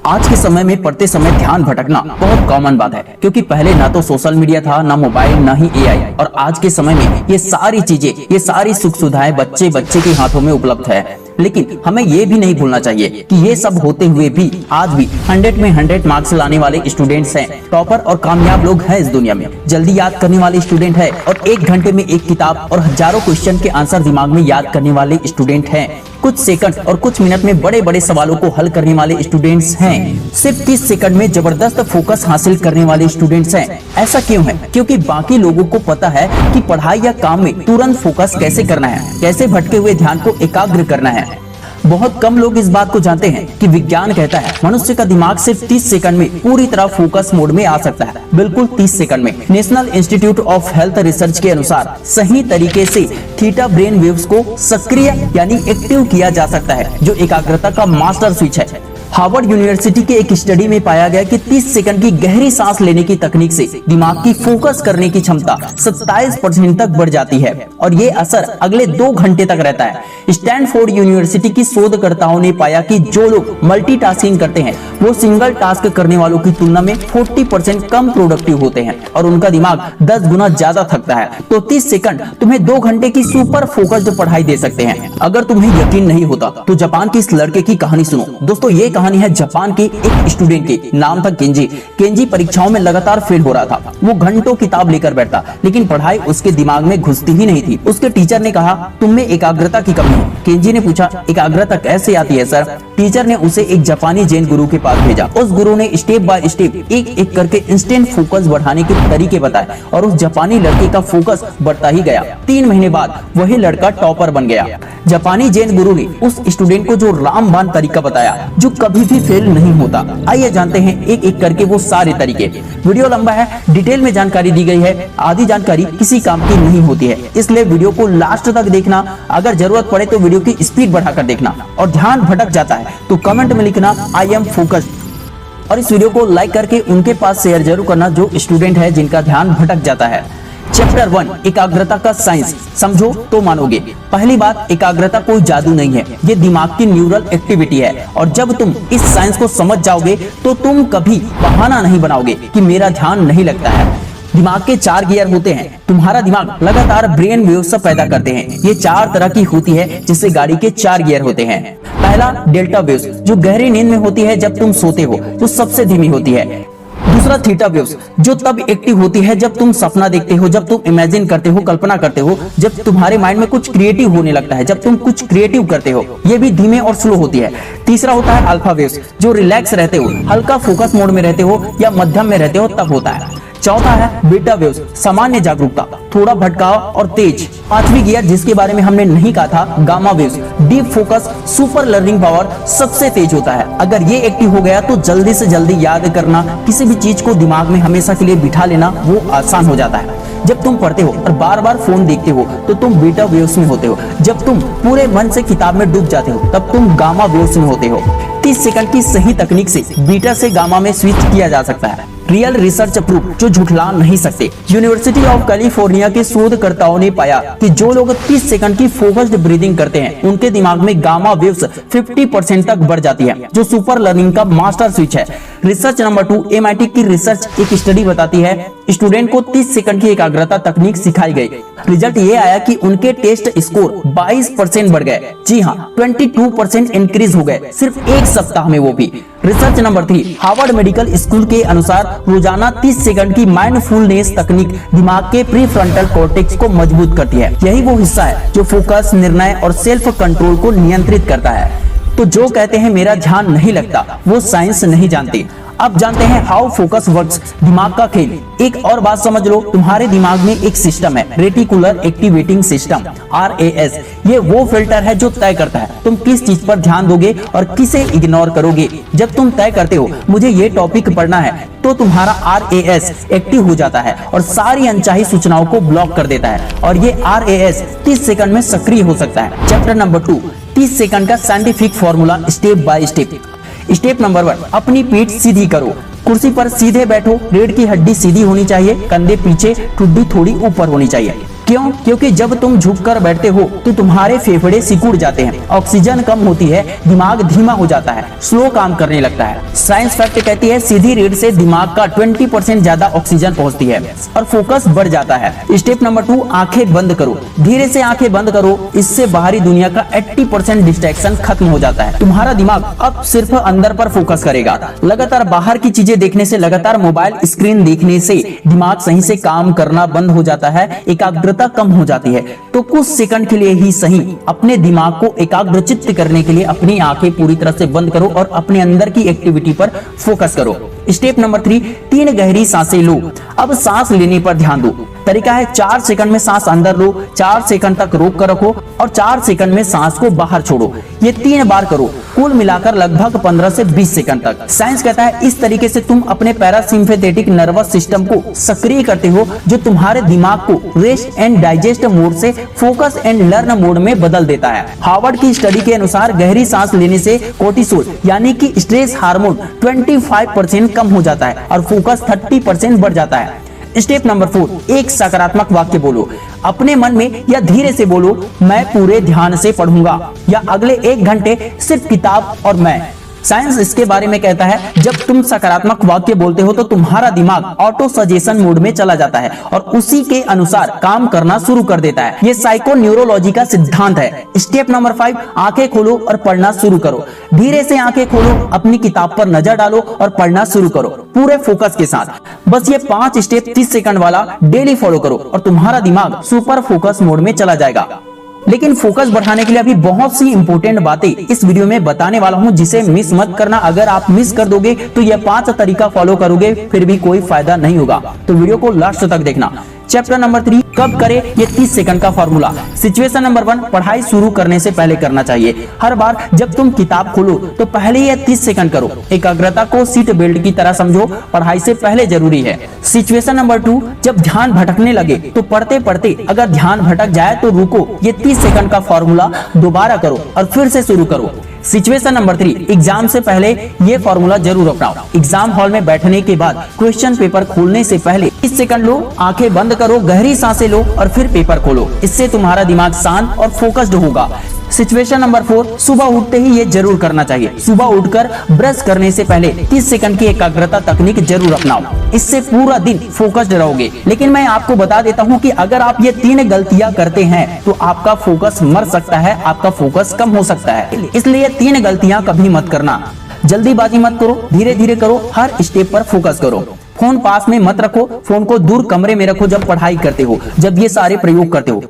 आज के समय में पढ़ते समय ध्यान भटकना बहुत कॉमन बात है, क्योंकि पहले ना तो सोशल मीडिया था, ना मोबाइल, ना ही एआई। और आज के समय में ये सारी चीजें, ये सारी सुख सुविधाएं बच्चे के हाथों में उपलब्ध है। लेकिन हमें ये भी नहीं भूलना चाहिए कि ये सब होते हुए भी आज भी 100 में 100 मार्क्स लाने वाले स्टूडेंट्स हैं, टॉपर और कामयाब लोग हैं इस दुनिया में। जल्दी याद करने वाले स्टूडेंट है और 1 घंटे में 1 किताब और हजारों क्वेश्चन के आंसर दिमाग में याद करने वाले स्टूडेंट हैं। कुछ सेकंड और कुछ मिनट में बड़े बड़े सवालों को हल करने वाले स्टूडेंट्स हैं। सिर्फ 30 सेकंड में जबरदस्त फोकस हासिल करने वाले स्टूडेंट्स हैं। ऐसा क्यों है? क्योंकि बाकी लोगों को पता है कि पढ़ाई या काम में तुरंत फोकस कैसे करना है, कैसे भटके हुए ध्यान को एकाग्र करना है। बहुत कम लोग इस बात को जानते हैं कि विज्ञान कहता है मनुष्य का दिमाग सिर्फ 30 सेकंड में पूरी तरह फोकस मोड में आ सकता है। बिल्कुल 30 सेकंड में। National institute of health research के अनुसार सही तरीके से थीटा ब्रेन वेव्स को सक्रिय यानी एक्टिव किया जा सकता है, जो एकाग्रता का मास्टर स्विच है। हार्वर्ड यूनिवर्सिटी के एक स्टडी में पाया गया कि 30 सेकंड की गहरी सांस लेने की तकनीक से दिमाग की फोकस करने की क्षमता 27% तक बढ़ जाती है और ये असर अगले 2 घंटे तक रहता है। स्टैनफोर्ड यूनिवर्सिटी की शोधकर्ताओं ने पाया कि जो लोग मल्टीटास्किंग करते हैं वो सिंगल टास्क करने वालों की तुलना में 40% कम प्रोडक्टिव होते हैं और उनका दिमाग 10 गुना ज्यादा थकता है। तो 30 सेकंड तुम्हें 2 घंटे की सुपर फोकस्ड पढ़ाई दे सकते हैं। अगर तुम्हें यकीन नहीं होता तो जापान के इस लड़के की कहानी सुनो। दोस्तों, ये कहानी है जापान के एक स्टूडेंट की। नाम था केंजी। केंजी परीक्षाओं में लगातार फेल हो रहा था। वो घंटों किताब लेकर बैठता, लेकिन पढ़ाई उसके दिमाग में घुसती ही नहीं थी। उसके टीचर ने कहा, तुम में एकाग्रता की कमी है। केंजी ने पूछा, एकाग्रता कैसे आती है सर? टीचर ने उसे एक जापानी जैन गुरु के पास भेजा। उस गुरु ने स्टेप बाय स्टेप एक एक करके इंस्टेंट फोकस बढ़ाने के तरीके बताए और उस जापानी लड़के का फोकस बढ़ता ही गया। 3 महीने बाद वही लड़का टॉपर बन गया। जापानी जैन गुरु ने उस स्टूडेंट को जो रामबाण तरीका बताया, जो कभी भी फेल नहीं होता। आइए जानते हैं एक एक करके वो सारे तरीके। वीडियो लंबा है, डिटेल में जानकारी दी गई है। आधी जानकारी किसी काम की नहीं होती है, इसलिए वीडियो को लास्ट तक देखना। अगर जरूरत पड़े तो वीडियो की स्पीड बढ़ाकर देखना। और ध्यान भटक जाता है तो कमेंट में लिखना आई एम फोकस्ड। और इस वीडियो को लाइक करके उनके पास शेयर जरूर करना जो स्टूडेंट है जिनका ध्यान भटक जाता है। चैप्टर 1, एकाग्रता का साइंस। समझो तो मानोगे। पहली बात, एकाग्रता कोई जादू नहीं है, ये दिमाग की न्यूरल एक्टिविटी है। और जब तुम इस साइंस को समझ जाओगे तो तुम कभी बहाना नहीं बनाओगे कि मेरा ध्यान नहीं लगता है। दिमाग के 4 गियर होते हैं। तुम्हारा दिमाग लगातार ब्रेन वेव्स पैदा करते हैं। ये 4 तरह की होती है, जिससे गाड़ी के 4 गियर होते हैं। पहला, डेल्टा वेव्स, जो गहरी नींद में होती है जब तुम सोते हो, जो सबसे धीमी होती है। दूसरा, थीटा वेव्स, जो तब एक्टिव होती है जब तुम सपना देखते हो, जब तुम इमेजिन करते हो, कल्पना करते हो, जब तुम्हारे माइंड में कुछ क्रिएटिव होने लगता है, जब तुम कुछ क्रिएटिव करते हो। ये भी धीमे और स्लो होती है। तीसरा होता है अल्फा वेव्स, जो रिलैक्स रहते हो, हल्का फोकस मोड में रहते हो या मध्यम में रहते हो तब होता है। चौथा है बीटा वेव्स, सामान्य जागरूकता, थोड़ा भटकाव और तेज। 5वीं गियर जिसके बारे में हमने नहीं कहा था, gamma waves, deep focus, super learning power, सबसे तेज होता है। अगर ये एक्टिव हो गया तो जल्दी से जल्दी याद करना, किसी भी चीज को दिमाग में हमेशा के लिए बिठा लेना वो आसान हो जाता है। जब तुम पढ़ते हो और बार बार फोन देखते हो तो तुम बीटा वेव्स में होते हो। जब तुम पूरे मन से किताब में डूब जाते हो तब तुम गामा वेव्स में होते हो। 30 सेकंड की सही तकनीक से बीटा से गामा में स्विच किया जा सकता है। रियल रिसर्च प्रूफ, जो झुठला नहीं सकते। यूनिवर्सिटी ऑफ कैलिफोर्निया के शोधकर्ताओं ने पाया कि जो लोग 30 सेकंड की फोकस्ड ब्रीदिंग करते हैं उनके दिमाग में गामा वेव्स 50% तक बढ़ जाती है, जो सुपर लर्निंग का मास्टर स्विच है। रिसर्च नंबर 2, MIT की रिसर्च एक स्टडी बताती है स्टूडेंट को 30 सेकंड की एकाग्रता तकनीक सिखाई गई। रिजल्ट ये आया कि उनके टेस्ट स्कोर 22% बढ़ गए। जी हाँ, 22% इंक्रीज हो गए सिर्फ 1 सप्ताह में, वो भी। Research number 3, Harvard medical school के अनुसार रोजाना 30 सेकंड की माइंडफुलनेस तकनीक दिमाग के प्रीफ्रंटल कॉर्टेक्स को मजबूत करती है। यही वो हिस्सा है जो फोकस, निर्णय और सेल्फ कंट्रोल को नियंत्रित करता है। तो जो कहते हैं मेरा ध्यान नहीं लगता, वो साइंस नहीं जानते। अब जानते हैं हाउ फोकस वर्क्स, दिमाग का खेल। एक और बात समझ लो, तुम्हारे दिमाग में एक सिस्टम है, रेटिकुलर एक्टिवेटिंग सिस्टम, RAS। ये वो फिल्टर है जो तय करता है तुम किस चीज पर ध्यान दोगे और किसे इग्नोर करोगे। जब तुम तय करते हो मुझे ये टॉपिक पढ़ना है तो तुम्हारा RAS एक्टिव हो जाता है और सारी अनचाही सूचनाओं को ब्लॉक कर देता है। और ये RAS 30 सेकंड में सक्रिय हो सकता है। चैप्टर नंबर 2, 30 सेकंड का scientific formula, step by step. Step number 1, अपनी पीठ सीधी करो, कुर्सी पर सीधे बैठो, रीढ़ की हड्डी सीधी होनी चाहिए, कंधे पीछे, ठुड्डी थोड़ी ऊपर होनी चाहिए। क्यों? क्योंकि जब तुम झुककर बैठते हो तो तुम्हारे फेफड़े सिकुड़ जाते हैं, ऑक्सीजन कम होती है, दिमाग धीमा हो जाता है, स्लो काम करने लगता है। साइंस फैक्ट कहती है सीधी रीढ़ से दिमाग का 20% ज्यादा ऑक्सीजन पहुंचती है और फोकस बढ़ जाता है। स्टेप नंबर 2, आंखें बंद करो। धीरे से आंखें बंद करो, इससे बाहरी दुनिया का 80% डिस्ट्रैक्शन खत्म हो जाता है। तुम्हारा दिमाग अब सिर्फ अंदर पर फोकस करेगा। लगातार बाहर की चीजें देखने से, लगातार मोबाइल स्क्रीन देखने से दिमाग सही से काम करना बंद हो जाता है, एकाग्रता कम हो जाती है। तो कुछ सेकंड के लिए ही सही अपने दिमाग को एकाग्रचित्त करने के लिए अपनी आंखें पूरी तरह से बंद करो और अपने अंदर की एक्टिविटी पर फोकस करो। स्टेप नंबर 3, 3 गहरी सांसें लो। अब सांस लेने पर ध्यान दो। तरीका है 4 सेकंड में सांस अंदर लो, 4 सेकंड तक रोक कर रखो और 4 सेकंड में सांस को बाहर छोड़ो। ये 3 बार करो, कुल मिलाकर लगभग 15 से 20 सेकंड तक। साइंस कहता है इस तरीके से तुम अपने पैरासिम्पैथेटिक नर्वस सिस्टम को सक्रिय करते हो, जो तुम्हारे दिमाग को रेस्ट एंड डाइजेस्ट मोड से फोकस एंड लर्न मोड में बदल देता है। हार्वर्ड की स्टडी के अनुसार गहरी सांस लेने से कोर्टिसोल यानी कि स्ट्रेस हार्मोन 25% कम हो जाता है और फोकस 30% बढ़ जाता है। स्टेप नंबर 4, एक सकारात्मक वाक्य बोलो। अपने मन में या धीरे से बोलो, मैं पूरे ध्यान से पढ़ूंगा या अगले 1 घंटे सिर्फ किताब और मैं। साइंस इसके बारे में कहता है जब तुम सकारात्मक वाक्य बोलते हो तो तुम्हारा दिमाग ऑटो सजेशन मोड में चला जाता है और उसी के अनुसार काम करना शुरू कर देता है। ये साइको न्यूरोलॉजी का सिद्धांत है। स्टेप नंबर 5, आंखें खोलो और पढ़ना शुरू करो। धीरे से आंखें खोलो, अपनी किताब पर नजर डालो और पढ़ना शुरू करो पूरे फोकस के साथ। बस ये 5 स्टेप 30 सेकंड वाला डेली फॉलो करो और तुम्हारा दिमाग सुपर फोकस मोड में चला जाएगा। लेकिन फोकस बढ़ाने के लिए अभी बहुत सी इंपॉर्टेंट बातें इस वीडियो में बताने वाला हूं, जिसे मिस मत करना। अगर आप मिस कर दोगे तो ये 5 तरीका फॉलो करोगे फिर भी कोई फायदा नहीं होगा, तो वीडियो को लास्ट तक देखना। चैप्टर नंबर 3, कब करे ये 30 सेकंड का फॉर्मूला। सिचुएशन नंबर 1, पढ़ाई शुरू करने से पहले करना चाहिए। हर बार जब तुम किताब खोलो तो पहले ये 30 सेकंड करो। एकाग्रता को सीट बेल्ट की तरह समझो, पढ़ाई से पहले जरूरी है। सिचुएशन नंबर 2, जब ध्यान भटकने लगे तो पढ़ते पढ़ते अगर ध्यान भटक जाए तो रुको, ये 30 सेकंड का फॉर्मूला दोबारा करो और फिर से शुरू करो। सिचुएशन नंबर 3, एग्जाम से पहले ये फॉर्मूला जरूर अपनाओ। एग्जाम हॉल में बैठने के बाद क्वेश्चन पेपर खोलने से पहले 30 सेकंड लो, आंखें बंद करो, गहरी सांसें लो और फिर पेपर खोलो। इससे तुम्हारा दिमाग शांत और फोकस्ड होगा। सिचुएशन नंबर 4, सुबह उठते ही ये जरूर करना चाहिए। सुबह उठकर ब्रश करने से पहले 30 सेकंड की एकाग्रता तकनीक जरूर अपनाओ, इससे पूरा दिन फोकस्ड रहोगे। लेकिन मैं आपको बता देता हूं कि अगर आप ये 3 गलतियां करते हैं तो आपका फोकस मर सकता है, आपका फोकस कम हो सकता है। इसलिए 3 गलतियां कभी मत करना। जल्दीबाजी मत करो, धीरे धीरे करो, हर स्टेप पर फोकस करो। फोन पास में मत रखो, फोन को दूर कमरे में रखो जब पढ़ाई करते हो, जब ये सारे प्रयोग करते हो।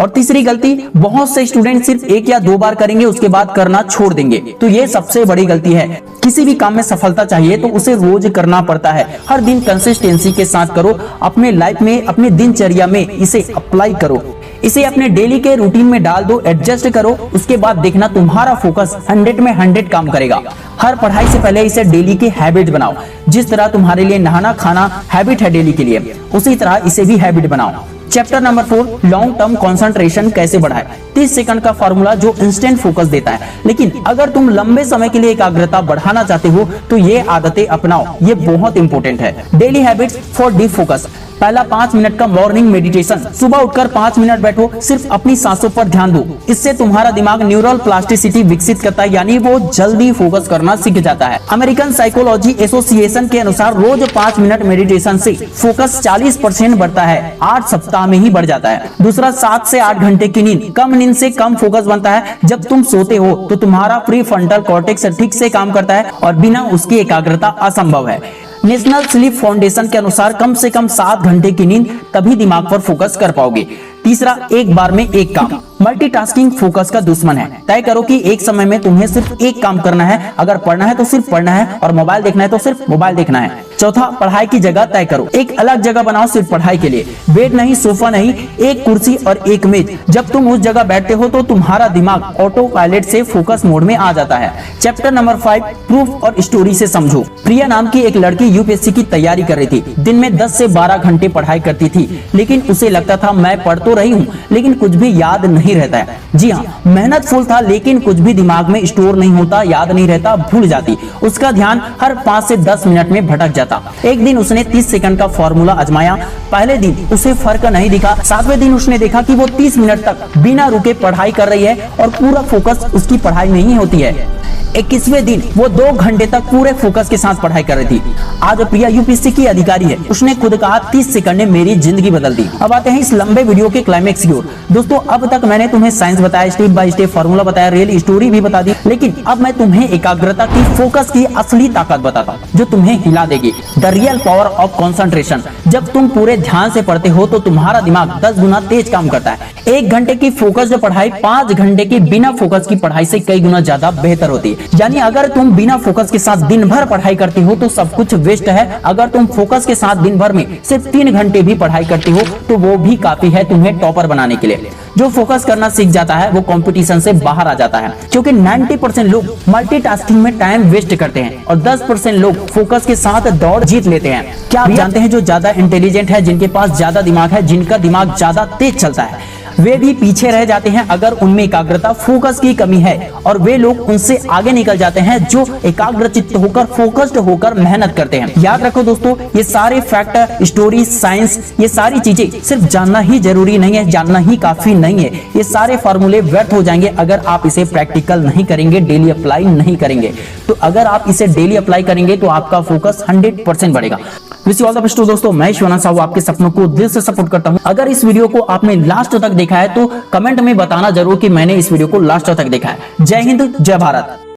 और तीसरी गलती, बहुत से स्टूडेंट सिर्फ 1 या 2 बार करेंगे, उसके बाद करना छोड़ देंगे, तो ये सबसे बड़ी गलती है। किसी भी काम में सफलता चाहिए तो उसे रोज करना पड़ता है। हर दिन कंसिस्टेंसी के साथ करो, अपने लाइफ में, अपने दिनचर्या में इसे अप्लाई करो, इसे अपने डेली के रूटीन में डाल दो, एडजस्ट करो। उसके बाद देखना तुम्हारा फोकस 100 में 100 काम करेगा। हर पढ़ाई से पहले इसे डेली की हैबिट बनाओ। जिस तरह तुम्हारे लिए नहाना खाना हैबिट है डेली के लिए, उसी तरह इसे भी हैबिट बनाओ। Chapter number 4, long term concentration कैसे बढ़ाएं। 30 सेकंड का फॉर्मूला जो इंस्टेंट फोकस देता है। लेकिन अगर तुम लंबे समय के लिए एकाग्रता बढ़ाना चाहते हो तो ये आदतें अपनाओ, ये बहुत इंपॉर्टेंट है। Daily habits for deep focus. पहला 5 मिनट का मॉर्निंग मेडिटेशन। सुबह उठकर 5 मिनट बैठो, सिर्फ अपनी सांसों पर ध्यान दो। इससे तुम्हारा दिमाग न्यूरल प्लास्टिसिटी विकसित करता है, यानी वो जल्दी फोकस करना सीख जाता है। अमेरिकन साइकोलॉजी एसोसिएशन के अनुसार रोज 5 मिनट मेडिटेशन से फोकस 40% बढ़ता है, 8 सप्ताह में ही बढ़ जाता है। दूसरा, 7 से 8 घंटे की नींद। कम नींद से कम फोकस बनता है। जब तुम सोते हो तो तुम्हारा प्री फ्रंटल कॉर्टेक्स ठीक से काम करता है और बिना उसकी एकाग्रता असंभव है। नेशनल स्लीप फाउंडेशन के अनुसार कम से कम 7 घंटे की नींद, तभी दिमाग पर फोकस कर पाओगे। तीसरा, एक बार में एक काम। मल्टीटास्किंग फोकस का दुश्मन है। तय करो कि एक समय में तुम्हें सिर्फ एक काम करना है। अगर पढ़ना है तो सिर्फ पढ़ना है और मोबाइल देखना है तो सिर्फ मोबाइल देखना है। चौथा, पढ़ाई की जगह तय करो। एक अलग जगह बनाओ सिर्फ पढ़ाई के लिए। बेड नहीं, सोफा नहीं, एक कुर्सी और एक मेज। जब तुम उस जगह बैठते हो तो तुम्हारा दिमाग ऑटो पायलट से फोकस मोड में आ जाता है। चैप्टर नंबर 5, प्रूफ और स्टोरी से समझो। प्रिया नाम की एक लड़की यूपीएससी की तैयारी कर रही थी। दिन में 10 से 12 घंटे पढ़ाई करती थी, लेकिन उसे लगता था मैं पढ़ तो रही हूँ लेकिन कुछ भी याद नहीं नहीं रहता है। जी हाँ, मेहनत फुल था, लेकिन कुछ भी दिमाग में स्टोर नहीं होता, याद नहीं रहता, भूल जाती। उसका ध्यान हर 5 से 10 मिनट में भटक जाता। एक दिन उसने 30 सेकंड का फॉर्मूला आजमाया। पहले दिन उसे फर्क नहीं दिखा। 7वें दिन उसने देखा कि वो 30 मिनट तक बिना रुके पढ़ाई कर रही है और पूरा फोकस उसकी पढ़ाई में ही होती है। 21वें दिन वो 2 घंटे तक पूरे फोकस के साथ पढ़ाई कर रही थी। आज प्रिया यूपीएससी की अधिकारी है। उसने खुद कहा 30 सेकंड ने मेरी जिंदगी बदल दी। अब आते हैं इस लंबे वीडियो के क्लाइमेक्स की ओर। दोस्तों, अब तक मैंने तुम्हें साइंस बताया, स्टेप बाय स्टेप फॉर्मूला बताया, रियल स्टोरी भी बता दी, लेकिन अब मैं तुम्हें एकाग्रता की, फोकस की असली ताकत बताता हूँ जो तुम्हें हिला देगी। The real power of concentration. जब तुम पूरे ध्यान से पढ़ते हो तो तुम्हारा दिमाग 10 गुना तेज काम करता है। 1 घंटे की फोकस्ड पढ़ाई 5 घंटे की बिना फोकस की पढ़ाई से कई गुना ज्यादा बेहतर होती है। यानी अगर तुम बिना फोकस के साथ दिन भर पढ़ाई करती हो तो सब कुछ वेस्ट है। अगर तुम फोकस के साथ दिन भर में सिर्फ 3 घंटे भी पढ़ाई करती हो तो वो भी काफी है तुम्हें टॉपर बनाने के लिए। जो फोकस करना सीख जाता है वो कंपटीशन से बाहर आ जाता है, क्योंकि 90% लोग मल्टीटास्किंग में टाइम वेस्ट करते हैं और 10% लोग फोकस के साथ दौड़ जीत लेते हैं। क्या आप जानते हैं जो ज्यादा इंटेलिजेंट है, जिनके पास ज्यादा दिमाग है, जिनका दिमाग ज्यादा तेज चलता है, वे भी पीछे रह जाते हैं अगर उनमें एकाग्रता, फोकस की कमी है। और वे लोग उनसे आगे निकल जाते हैं जो एकाग्रचित्त होकर, फोकस्ड होकर मेहनत करते हैं। याद रखो दोस्तों, ये सारे फैक्ट, स्टोरी, साइंस, ये सारी चीजें सिर्फ जानना ही जरूरी नहीं है, जानना ही काफी नहीं है। ये सारे फॉर्मूले व्यर्थ हो जाएंगे अगर आप इसे प्रैक्टिकल नहीं करेंगे, डेली अप्लाई नहीं करेंगे। तो अगर आप इसे डेली अप्लाई करेंगे तो आपका फोकस 100% बढ़ेगा। Wish you all the best दोस्तों। मैं शिवानंद साहू आपके सपनों को दिल से सपोर्ट करता हूं। अगर इस वीडियो को आपने लास्ट तक देखा है तो कमेंट में बताना जरूर कि मैंने इस वीडियो को लास्ट तक देखा है। जय हिंद, जय भारत।